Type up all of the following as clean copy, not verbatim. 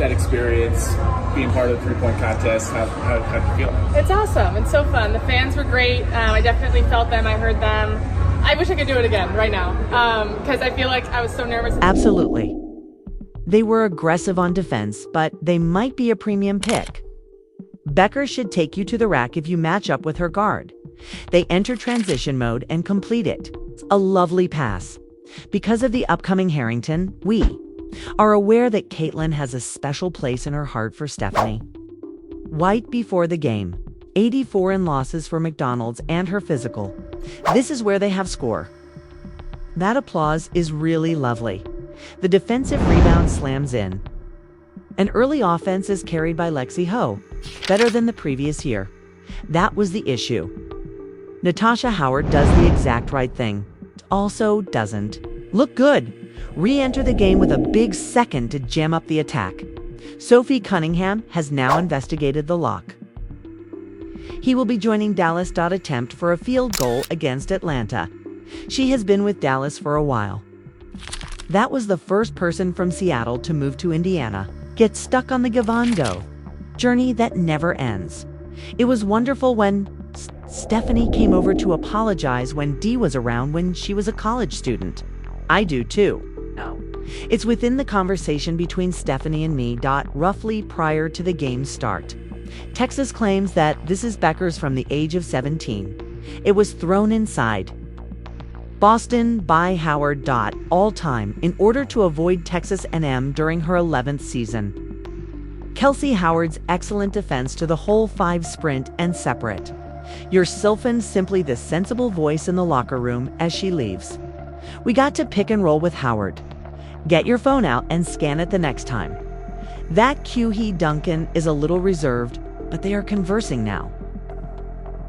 that experience, being part of the three-point contest? How do you feel? It's awesome. It's so fun. The fans were great. I definitely felt them. I heard them. I wish I could do it again right now because I feel like I was so nervous. Absolutely. They were aggressive on defense, but they might be a premium pick. Becker should take you to the rack if you match up with her guard. They enter transition mode and complete it. It's a lovely pass. Because of the upcoming Harrington, we are aware that Caitlin has a special place in her heart for Stephanie. Right before the game, 84 in losses for McDonald's and her physical. This is where they have score. That applause is really lovely. The defensive rebound slams in. An early offense is carried by Lexi Ho, better than the previous year. That was the issue. Natasha Howard does the exact right thing. Also doesn't look good. Re-enter the game with a big second to jam up the attack. Sophie Cunningham has now investigated the lock. He will be joining Dallas. Attempt for a field goal against Atlanta. She has been with Dallas for a while. That was the first person from Seattle to move to Indiana. Get stuck on the Givando journey that never ends. It was wonderful when Stephanie came over to apologize when Dee was around when she was a college student. I do too. No. It's within the conversation between Stephanie and me. Roughly prior to the game's start. Texas claims that this is Becker's from the age of 17. It was thrown inside Boston by Howard. All time in order to avoid Texas A&M during her 11th season. Kelsey Howard's excellent defense to the whole 5 sprint and separate. Your Sylphan simply the sensible voice in the locker room as she leaves. We got to pick and roll with Howard. Get your phone out and scan it the next time. That Q-He Duncan is a little reserved, but they are conversing now.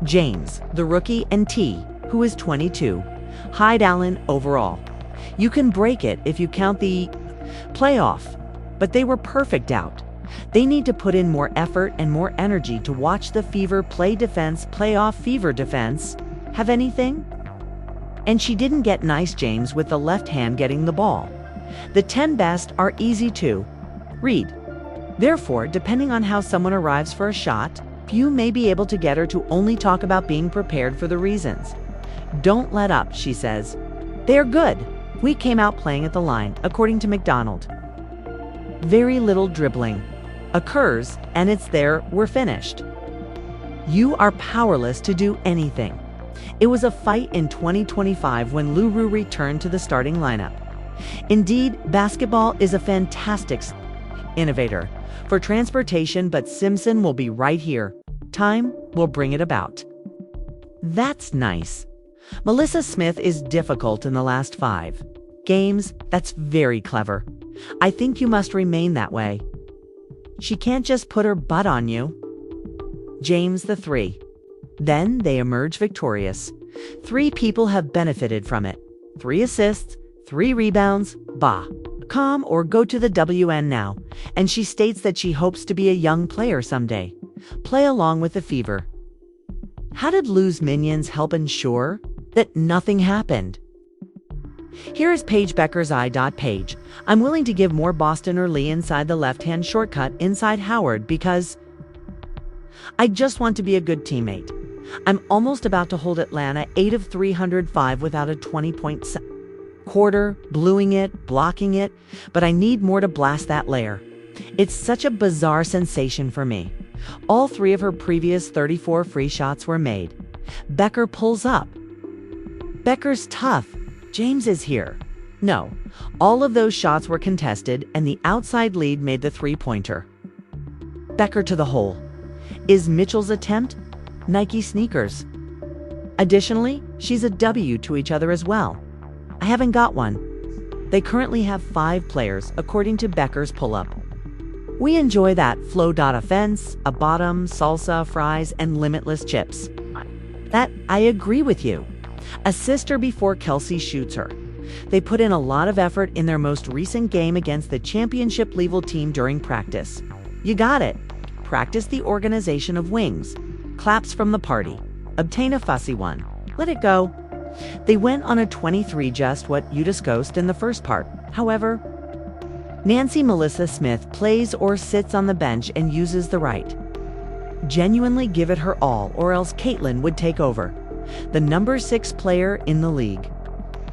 James, the rookie, and T, who is 22. Hyde Allen overall. You can break it if you count the playoff, but they were perfect out. They need to put in more effort and more energy to watch the Fever play defense, playoff Fever defense. Have anything? And she didn't get nice James with the left hand getting the ball. The 10 best are easy to read. Therefore, depending on how someone arrives for a shot, you may be able to get her to only talk about being prepared for the reasons. Don't let up, she says. They're good. We came out playing at the line, according to McDonald. Very little dribbling occurs, and it's there, we're finished. You are powerless to do anything. It was a fight in 2025 when Luru returned to the starting lineup. Indeed, basketball is a fantastic innovator for transportation, but Simpson will be right here. Time will bring it about. That's nice. Melissa Smith is difficult in the last 5 games. That's very clever. I think you must remain that way. She can't just put her butt on you. James the 3. Then they emerge victorious. 3 people have benefited from it. 3 assists, 3 rebounds, Come or go to the WN now. And she states that she hopes to be a young player someday. Play along with the Fever. How did Lou's minions help ensure that nothing happened? Here is Paige Becker's Page. I'm willing to give more Boston or Lee inside the left-hand shortcut inside Howard because I just want to be a good teammate. I'm almost about to hold Atlanta 8 of 305 without a 20-point quarter, bluing it, blocking it, but I need more to blast that layer. It's such a bizarre sensation for me. All 3 of her previous 34 free shots were made. Becker pulls up. Becker's tough. James is here. No, all of those shots were contested, and the outside lead made the 3-pointer. Becker to the hole. Is Mitchell's attempt? Nike sneakers. Additionally, she's a W to each other as well. I haven't got one. They currently have 5 players, according to Becker's pull-up. We enjoy that flow. Offense, a bottom, salsa, fries, and limitless chips. That I agree with you. Assist her before Kelsey shoots her. They put in a lot of effort in their most recent game against the championship level team during practice. You got it. Practice the organization of wings. Claps from the party. Obtain a fussy one. Let it go. They went on a 23 just what Udis Ghost in the first part. However, Nancy Melissa Smith plays or sits on the bench and uses the right. Genuinely give it her all, or else Caitlin would take over. The number 6 player in the league.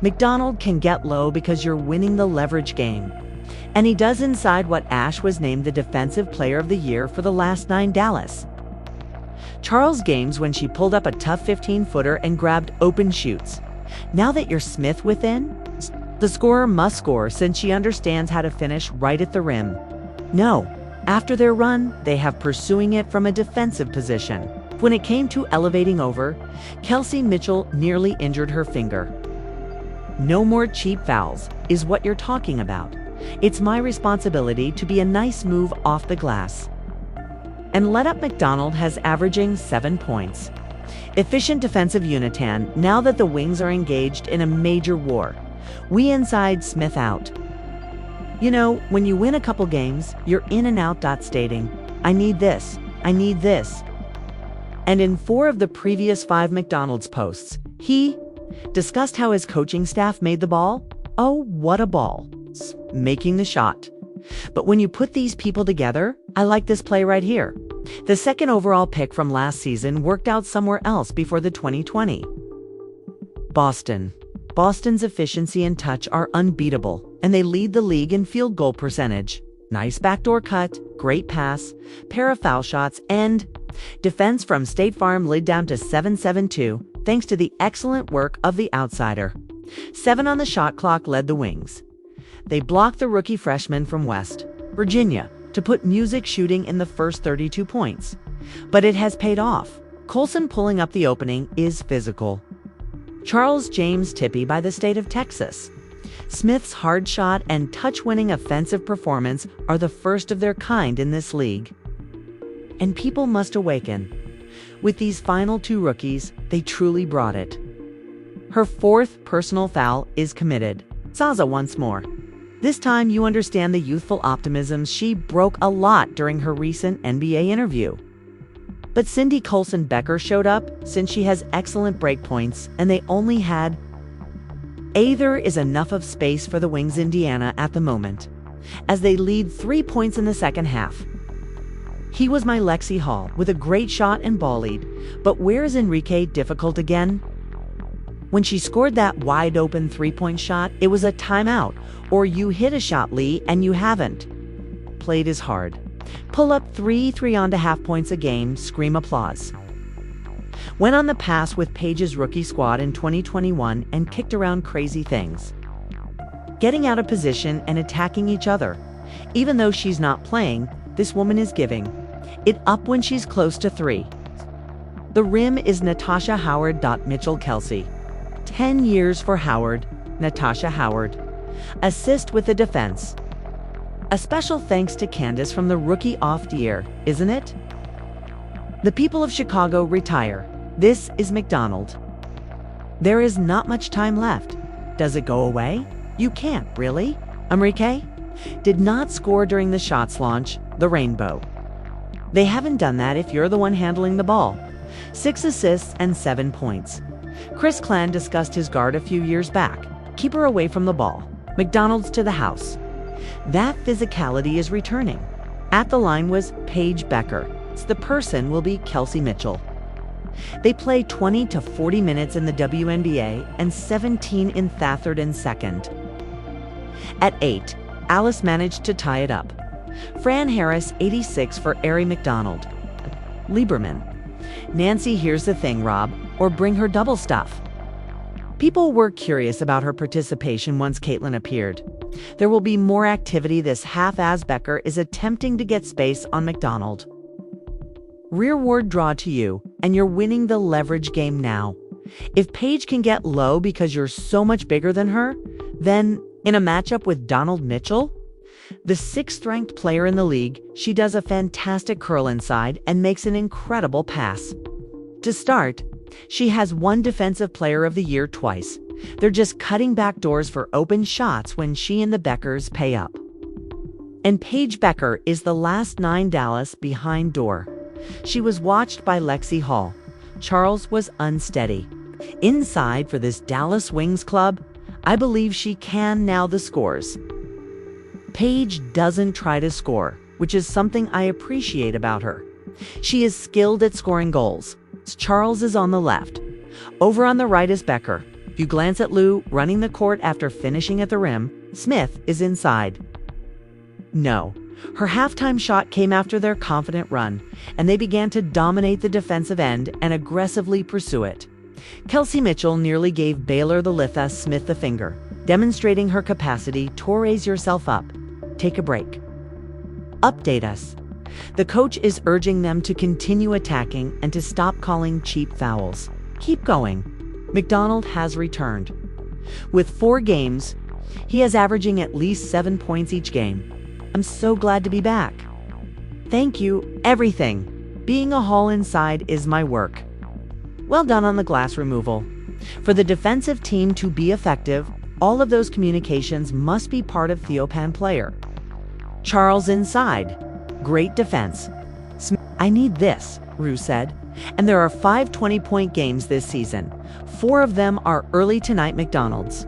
McDonald can get low because you're winning the leverage game. And he does inside what Ash was named the Defensive Player of the Year for the last 9 Dallas. Charles games when she pulled up a tough 15-footer and grabbed open shoots. Now that you're Smith within, the scorer must score since she understands how to finish right at the rim. No, after their run, they have pursuing it from a defensive position. When it came to elevating over, Kelsey Mitchell nearly injured her finger. No more cheap fouls is what you're talking about. It's my responsibility to be a nice move off the glass. And let up McDonald has averaging 7 points. Efficient defensive unitan now that the Wings are engaged in a major war. We inside, Smith out. You know, when you win a couple games, you're in and out. Stating, I need this, I need this. And in 4 of the previous 5 McDonald's posts, he discussed how his coaching staff made the ball. Oh, what a ball. Making the shot. But when you put these people together, I like this play right here. The 2nd overall pick from last season worked out somewhere else before the 2020. Boston. Boston's efficiency and touch are unbeatable, and they lead the league in field goal percentage. Nice backdoor cut, great pass, pair of foul shots, and defense from State Farm lid down to 7-7-2 thanks to the excellent work of the outsider. 7 on the shot clock led the Wings. They blocked the rookie freshman from West Virginia to put music shooting in the first 32 points. But it has paid off. Colson pulling up the opening is physical. Charles James Tippy by the state of Texas. Smith's hard shot and touch-winning offensive performance are the first of their kind in this league. And people must awaken. With these final 2 rookies, they truly brought it. Her 4th personal foul is committed. Zaza once more. This time you understand the youthful optimism she broke a lot during her recent NBA interview. But Cindy Colson Becker showed up since she has excellent break points and they only had either is enough of space for the Wings Indiana at the moment, as they lead 3 points in the second half. He was my Lexi Hall with a great shot and ball lead, but where is Arike difficult again? When she scored that wide open 3-point shot, it was a timeout, or you hit a shot, Lee, and you haven't. Played is hard. Pull up 3 3.5 points a game, scream applause. Went on the pass with Paige's rookie squad in 2021 and kicked around crazy things. Getting out of position and attacking each other. Even though she's not playing, this woman is giving it up when she's close to 3. The rim is Natasha Howard. Mitchell Kelsey. 10 years for Howard, Natasha Howard. Assist with the defense. A special thanks to Candace from the rookie off the year, isn't it? The people of Chicago retire. This is McDonald. There is not much time left. Does it go away? You can't, really. Arike did not score during the shots launch, the rainbow. They haven't done that if you're the one handling the ball. 6 assists and 7 points. Chris Clan discussed his guard a few years back. Keep her away from the ball. McDonald's to the house. That physicality is returning. At the line was Paige Becker. The person will be Kelsey Mitchell. They play 20 to 40 minutes in the WNBA and 17 in Thathard in second. At 8, Alice managed to tie it up. Fran Harris, 86 for Ari McDonald. Lieberman. Nancy, here's the thing, Rob, or bring her double stuff. People were curious about her participation once Caitlin appeared. There will be more activity this half as Becker is attempting to get space on McDonald. Rearward draw to you, and you're winning the leverage game now. If Paige can get low because you're so much bigger than her, then in a matchup with Donald Mitchell, the 6th-ranked player in the league, she does a fantastic curl inside and makes an incredible pass. To start, she has won Defensive Player of the Year twice. They're just cutting back doors for open shots when she and the Beckers pay up. And Paige Becker is the last 9 Dallas behind door. She was watched by Lexi Hall. Charles was unsteady. Inside for this Dallas Wings club, I believe she can now the scores. Paige doesn't try to score, which is something I appreciate about her. She is skilled at scoring goals. Charles is on the left. Over on the right is Becker. If you glance at Lou running the court after finishing at the rim, Smith is inside. No, her halftime shot came after their confident run, and they began to dominate the defensive end and aggressively pursue it. Kelsey Mitchell nearly gave Baylor the Litha Smith the finger, demonstrating her capacity to raise yourself up. Take a break. Update us. The coach is urging them to continue attacking and to stop calling cheap fouls. Keep going. McDonald has returned. With 4 games, he is averaging at least 7 points each game. I'm so glad to be back. Thank you, everything. Being a Hall inside is my work. Well done on the glass removal. For the defensive team to be effective, all of those communications must be part of Theopan player. Charles inside. Great defense. I need this, Rue said. And there are 5 20-point games this season. 4 of them are early tonight McDonald's.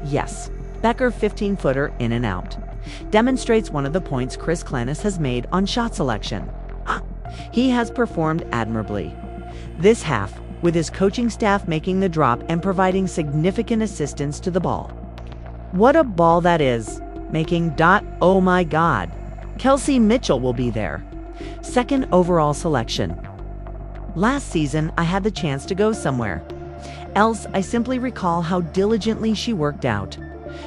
Yes. Becker 15-footer in and out. Demonstrates one of the points Chris Clannis has made on shot selection. He has performed admirably. This half, with his coaching staff making the drop and providing significant assistance to the ball. What a ball that is. Making ... Oh my God. Kelsey Mitchell will be there. 2nd overall selection. Last season, I had the chance to go somewhere. Else, I simply recall how diligently she worked out.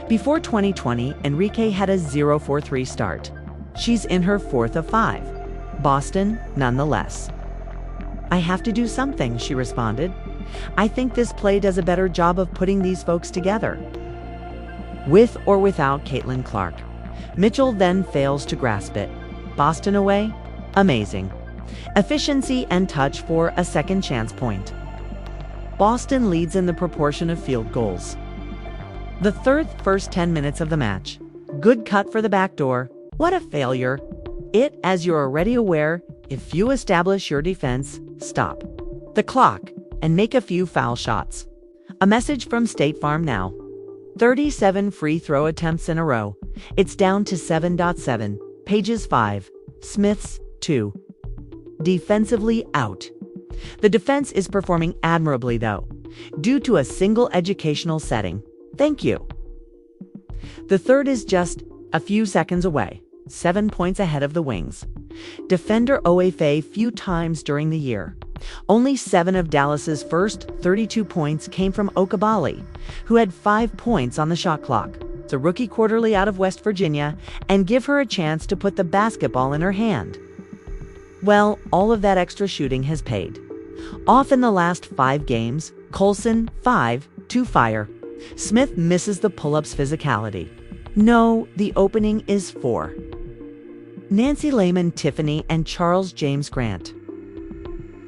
Before 2020, Arike had a 0-4-3 start. She's in her 4th of 5. Boston, nonetheless. I have to do something, she responded. I think this play does a better job of putting these folks together. With or without Caitlin Clark. Mitchell then fails to grasp it. Boston away? Amazing. Efficiency and touch for a second chance point. Boston leads in the proportion of field goals. The first 10 minutes of the match. Good cut for the back door. What a failure. It, as you're already aware, if you establish your defense, stop the clock and make a few foul shots. A message from State Farm now. 37 free throw attempts in a row. It's down to 7.7. Paige's 5. Smith's 2. Defensively out. The defense is performing admirably, though, due to a single educational setting. Thank you. The third is just a few seconds away, 7 points ahead of the Wings. Defender Oefe few times during the year. Only 7 of Dallas's first 32 points came from Okabali, who had 5 points on the shot clock. It's a rookie quarterly out of West Virginia, and give her a chance to put the basketball in her hand. Well, all of that extra shooting has paid. Off in the last 5 games, Colson 5 to fire. Smith misses the pull-ups physicality. No, the opening is 4. Nancy Lehman Tiffany and Charles James Grant.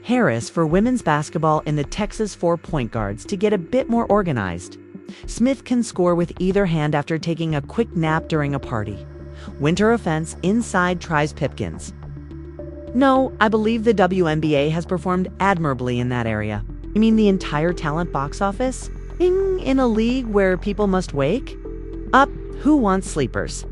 Harris for women's basketball in the Texas 4 point guards to get a bit more organized. Smith can score with either hand after taking a quick nap during a party. Winter offense inside tries Pipkins. No, I believe the WNBA has performed admirably in that area. You mean the entire talent box office? In a league where people must wake up, who wants sleepers?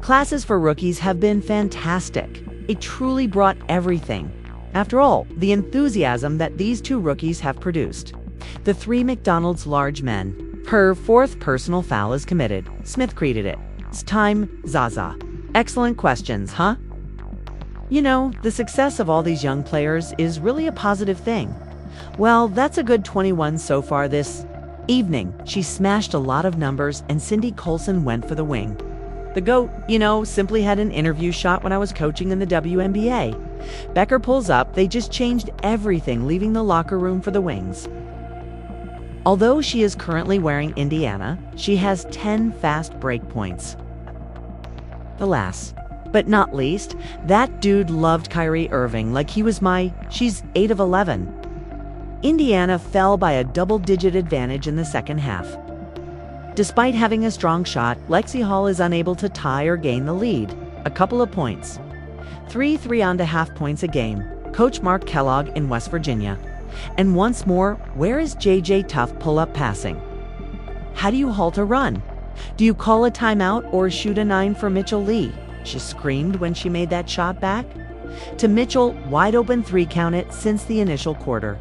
Classes for rookies have been fantastic. It truly brought everything. After all, the enthusiasm that these 2 rookies have produced. The 3 McDonald's large men. Her 4th personal foul is committed. Smith created it. It's time, Zaza. Excellent questions, huh? You know, the success of all these young players is really a positive thing. Well, that's a good 21 so far this evening. She smashed a lot of numbers, and Cindy Colson went for the wing. The GOAT, simply had an interview shot when I was coaching in the WNBA. Becker pulls up, they just changed everything, leaving the locker room for the Wings. Although she is currently wearing Indiana, she has 10 fast break points. The last, but not least, that dude loved Kyrie Irving like he was she's 8 of 11. Indiana fell by a double-digit advantage in the second half. Despite having a strong shot, Lexi Hall is unable to tie or gain the lead. A couple of points. 3 3.5 points a game. Coach Mark Kellogg in West Virginia. And once more, where is JJ Tuff pull-up passing? How do you halt a run? Do you call a timeout or shoot a 9 for Mitchell Lee? She screamed when she made that shot back. To Mitchell, wide open 3 counted since the initial quarter.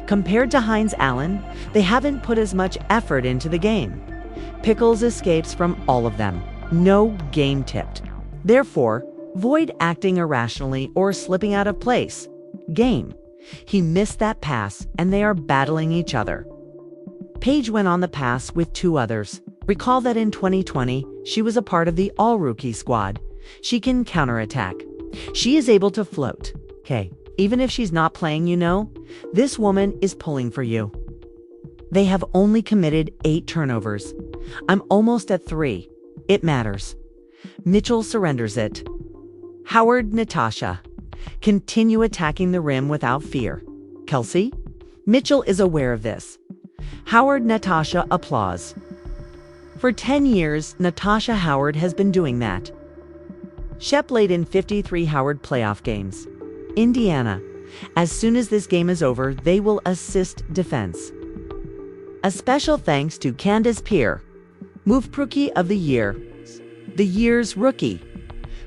Compared to Hines Allen, they haven't put as much effort into the game. Pickles escapes from all of them. No game tipped. Therefore, void acting irrationally or slipping out of place. Game. He missed that pass and they are battling each other. Paige went on the pass with 2 others. Recall that in 2020, she was a part of the all-rookie squad. She can counterattack. She is able to float. Okay, even if she's not playing, this woman is pulling for you. They have only committed 8 turnovers. I'm almost at 3. It matters. Mitchell surrenders it. Howard, Natasha. Continue attacking the rim without fear. Kelsey? Mitchell is aware of this. Howard, Natasha, applause. For 10 years, Natasha Howard has been doing that. Shep played in 53 Howard playoff games. Indiana. As soon as this game is over, they will assist defense. A special thanks to Candace Peer, Move Rookie of the Year. The year's rookie.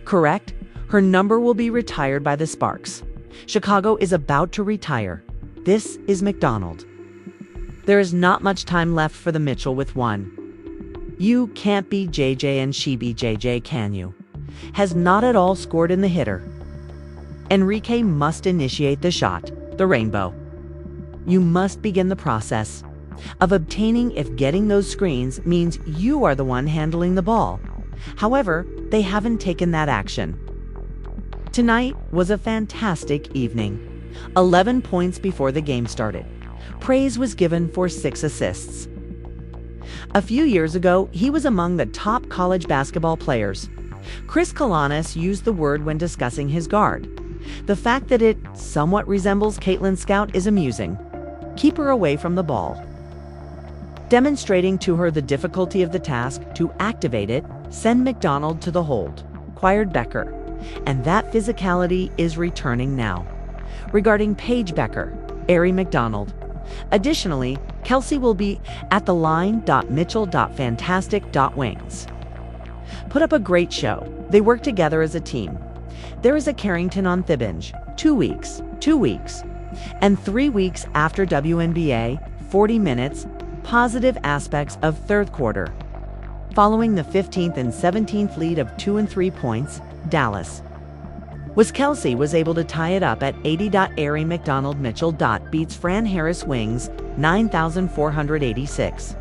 Correct? Her number will be retired by the Sparks. Chicago is about to retire. This is McDonald. There is not much time left for the Mitchell with 1. You can't be JJ and she be JJ, can you? Has not at all scored in the hitter. Arike must initiate the shot, the rainbow. You must begin the process of obtaining if getting those screens means you are the one handling the ball. However, they haven't taken that action. Tonight was a fantastic evening. 11 points before the game started. Praise was given for 6 assists. A few years ago, he was among the top college basketball players. Chris Kalanis used the word when discussing his guard. The fact that it somewhat resembles Caitlin Scout is amusing. Keep her away from the ball. Demonstrating to her the difficulty of the task to activate it, send McDonald to the hold, quired Becker. And that physicality is returning now. Regarding Paige Becker, Ari McDonald. Additionally, Kelsey will be at the line.mitchell.fantastic.wings. Put up a great show. They work together as a team. There is a Carrington on Thibinge, 2 weeks, and 3 weeks after WNBA, 40 minutes, positive aspects of 3rd quarter. Following the 15th and 17th lead of 2 and 3 points, Dallas. Kelsey was able to tie it up at 80. Ari McDonald Mitchell. Beats Fran Harris Wings, 9,486.